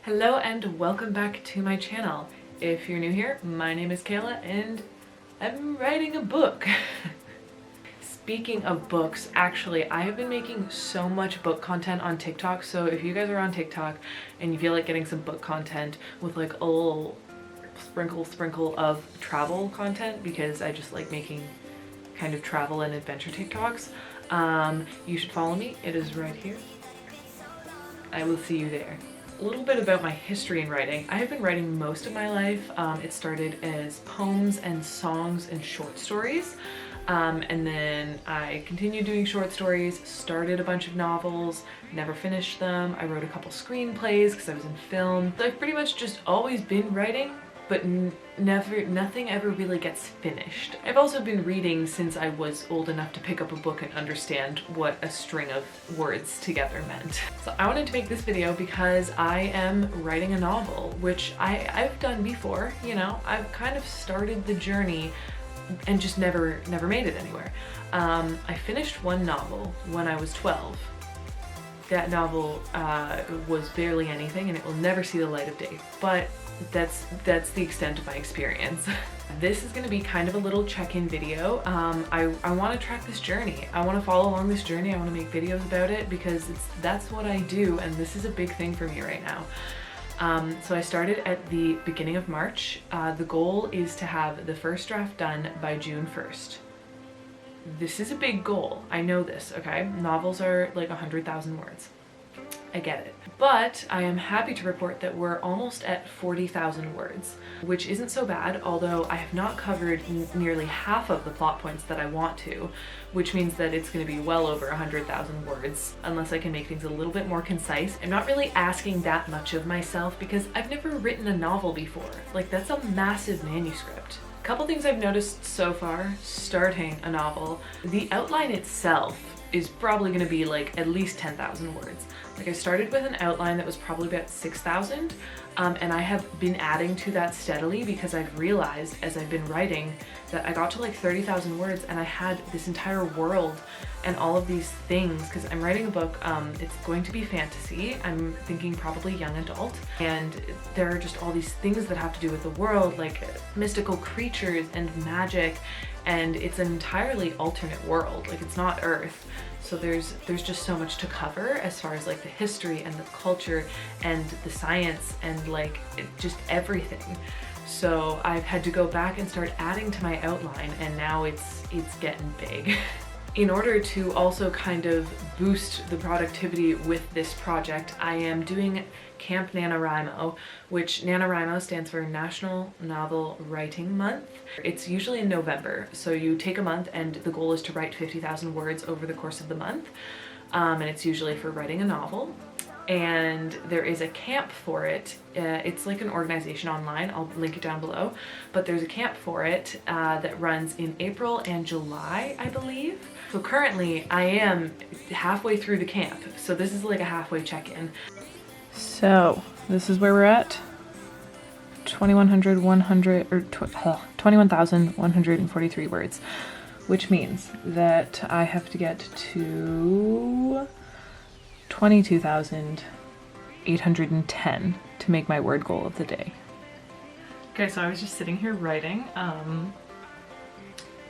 Hello and welcome back to my channel. If you're new here, my name is Kayla and I'm writing a book. Speaking of books, actually, I have been making so much book content on TikTok, so if you guys are on TikTok and you feel like getting some book content with like a little sprinkle of travel content, because I just like making kind of travel and adventure TikToks, you should follow me. It is right here. I will see you there. A little bit about my history in writing. I have been writing most of my life. It started as poems and songs and short stories. And then I continued doing short stories, started a bunch of novels, never finished them. I wrote a couple screenplays because I was in film. So I've pretty much just always been writing, but nothing ever really gets finished. I've also been reading since I was old enough to pick up a book and understand what a string of words together meant. So I wanted to make this video because I am writing a novel, which I've done before, you know. I've kind of started the journey and just never made it anywhere. I finished one novel when I was 12. That novel was barely anything and it will never see the light of day, but that's the extent of my experience. This is going to be kind of a little check-in video. I want to track this journey. I want to follow along this journey. I want to make videos about it because that's what I do, and this is a big thing for me right now. So I started at the beginning of March. The goal is to have the first draft done by June 1st. This is a big goal. I know this, okay? Novels are like 100,000 words. I get it. But I am happy to report that we're almost at 40,000 words, which isn't so bad, although I have not covered nearly half of the plot points that I want to, which means that it's going to be well over 100,000 words, unless I can make things a little bit more concise. I'm not really asking that much of myself because I've never written a novel before. Like, that's a massive manuscript. A couple things I've noticed so far starting a novel: the outline itself is probably going to be like at least 10,000 words. Like, I started with an outline that was probably about 6,000, and I have been adding to that steadily because I've realized as I've been writing that I got to like 30,000 words and I had this entire world and all of these things, because I'm writing a book. It's going to be fantasy. I'm thinking probably young adult, and there are just all these things that have to do with the world, like mystical creatures and magic, and it's an entirely alternate world. Like, it's not Earth. So there's just so much to cover as far as like the history and the culture and the science and like just everything. So I've had to go back and start adding to my outline, and now it's getting big. In order to also kind of boost the productivity with this project, I am doing Camp NaNoWriMo, which NaNoWriMo stands for National Novel Writing Month. It's usually in November, so you take a month and the goal is to write 50,000 words over the course of the month, and it's usually for writing a novel. And there is a camp for it. It's like an organization online. I'll link it down below. But there's a camp for it that runs in April and July, I believe. So currently I am halfway through the camp. So this is like a halfway check-in. So this is where we're at. 21,143 words, which means that I have to get to 22,810 to make my word goal of the day. Okay, so I was just sitting here writing,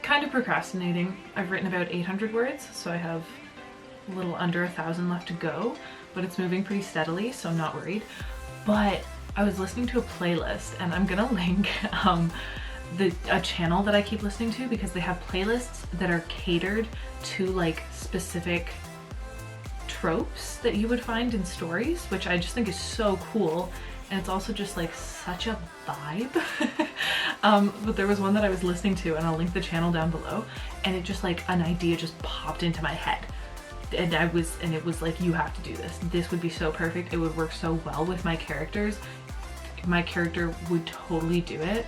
kind of procrastinating. I've written about 800 words, so I have a little under 1,000 left to go, but it's moving pretty steadily, so I'm not worried. But I was listening to a playlist, and I'm gonna link a channel that I keep listening to, because they have playlists that are catered to like specific tropes that you would find in stories, which I just think is so cool. And it's also just like such a vibe. But there was one that I was listening to, and I'll link the channel down below, and it just like an idea just popped into my head. And it was like, you have to do this. This would be so perfect. It would work so well with my characters. My character would totally do it.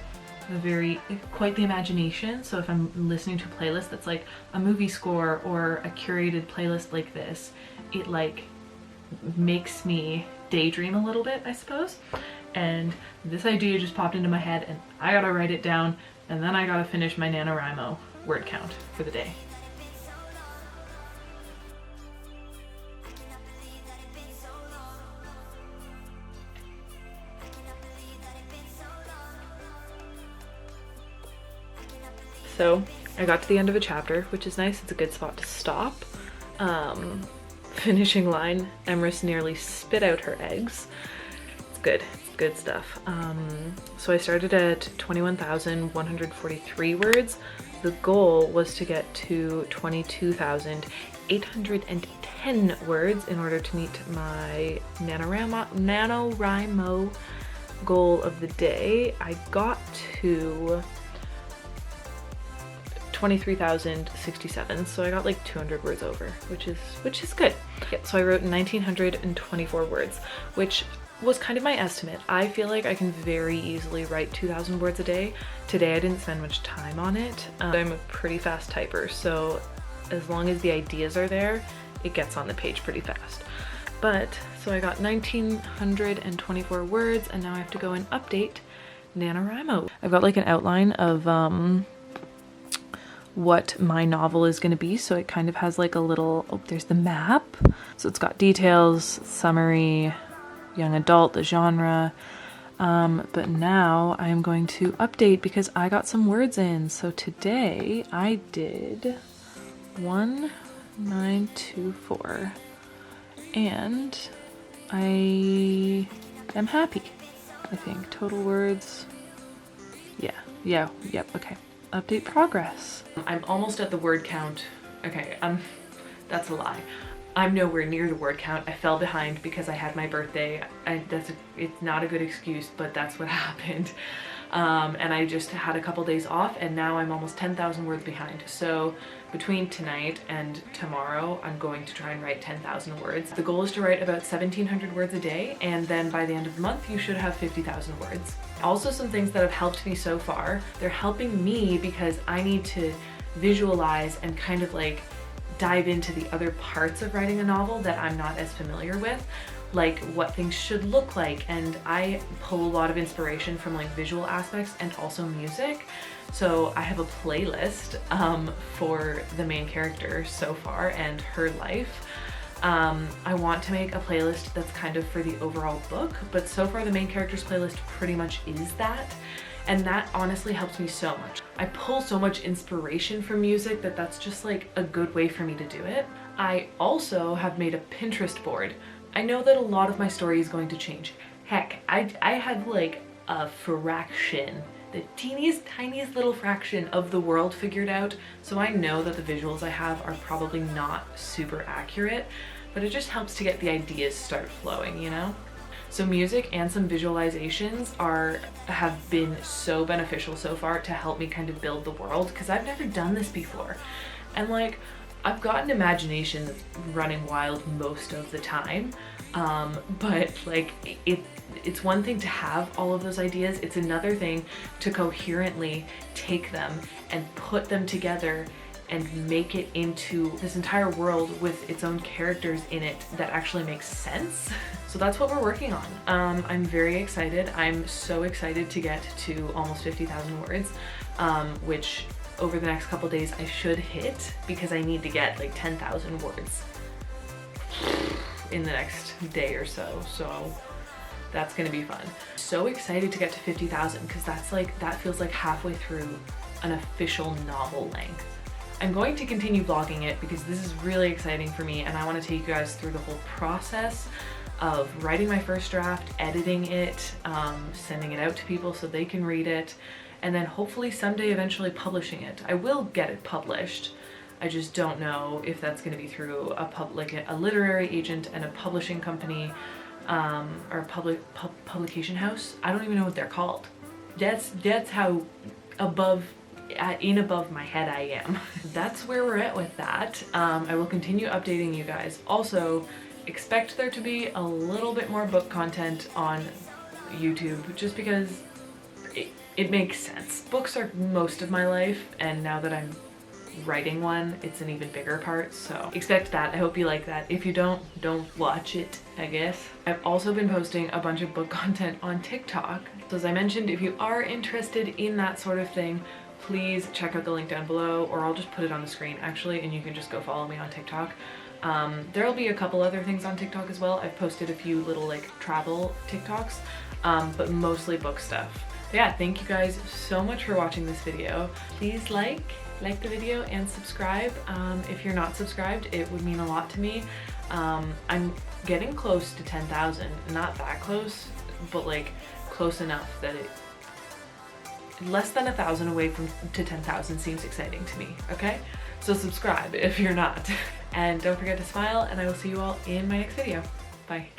Quite the imagination. So if I'm listening to a playlist that's like a movie score or a curated playlist like this, it like makes me daydream a little bit, I suppose. And this idea just popped into my head, and I gotta write it down, and then I gotta finish my NaNoWriMo word count for the day. So I got to the end of a chapter, which is nice. It's a good spot to stop. Finishing line, Emrys nearly spit out her eggs. It's good. It's good stuff. So I started at 21,143 words. The goal was to get to 22,810 words in order to meet my NaNoWriMo goal of the day. I got to 23,067, so I got like 200 words over, which is good. Yeah, so I wrote 1,924 words, which was kind of my estimate. I feel like I can very easily write 2,000 words a day. Today I didn't spend much time on it. I'm a pretty fast typer, so as long as the ideas are there, it gets on the page pretty fast. But so I got 1,924 words, and now I have to go and update NaNoWriMo. I've got like an outline of what my novel is going to be, so it kind of has like a little, oh, there's the map. So it's got details, summary, young adult, the genre. But now I'm going to update because I got some words in. So today I did 1924 and I am happy. I think total words, yep, okay. Update progress. I'm almost at the word count. Okay, that's a lie. I'm nowhere near the word count. I fell behind because I had my birthday. It's not a good excuse, but that's what happened. And I just had a couple days off, and now I'm almost 10,000 words behind. So between tonight and tomorrow, I'm going to try and write 10,000 words. The goal is to write about 1,700 words a day, and then by the end of the month, you should have 50,000 words. Also, some things that have helped me so far, they're helping me because I need to visualize and kind of like dive into the other parts of writing a novel that I'm not as familiar with, like what things should look like. And I pull a lot of inspiration from like visual aspects and also music. So I have a playlist for the main character so far and her life. I want to make a playlist that's kind of for the overall book, but so far the main character's playlist pretty much is that. And that honestly helps me so much. I pull so much inspiration from music that's just like a good way for me to do it. I also have made a Pinterest board. I know that a lot of my story is going to change. Heck, I have like a fraction, the teeniest, tiniest little fraction of the world figured out. So I know that the visuals I have are probably not super accurate, but it just helps to get the ideas start flowing, you know? So music and some visualizations have been so beneficial so far to help me kind of build the world, because I've never done this before. And like, I've got an imagination that's running wild most of the time, but like it's one thing to have all of those ideas, it's another thing to coherently take them and put them together and make it into this entire world with its own characters in it that actually makes sense. So that's what we're working on. I'm very excited. I'm so excited to get to almost 50,000 words, which over the next couple days I should hit, because I need to get like 10,000 words in the next day or so. So that's gonna be fun. So excited to get to 50,000 because that feels like halfway through an official novel length. I'm going to continue vlogging it because this is really exciting for me, and I want to take you guys through the whole process of writing my first draft, editing it, sending it out to people so they can read it, and then hopefully someday eventually publishing it. I will get it published. I just don't know if that's going to be through a literary agent and a publishing company, or a publication house. I don't even know what they're called. That's how above my head I am. That's where we're at with that. I will continue updating you guys. Also, expect there to be a little bit more book content on YouTube, just because it makes sense. Books are most of my life, and now that I'm writing one, it's an even bigger part, so expect that. I hope you like that. If you don't watch it, I guess. I've also been posting a bunch of book content on TikTok. So as I mentioned, if you are interested in that sort of thing, please check out the link down below, or I'll just put it on the screen actually, and you can just go follow me on TikTok. There'll be a couple other things on TikTok as well. I've posted a few little like travel TikToks, but mostly book stuff. But yeah, thank you guys so much for watching this video. Please like the video and subscribe. If you're not subscribed, it would mean a lot to me. I'm getting close to 10,000, not that close, but like close enough that less than 1,000 away to 10,000 seems exciting to me, okay? So subscribe if you're not. And don't forget to smile, and I will see you all in my next video. Bye.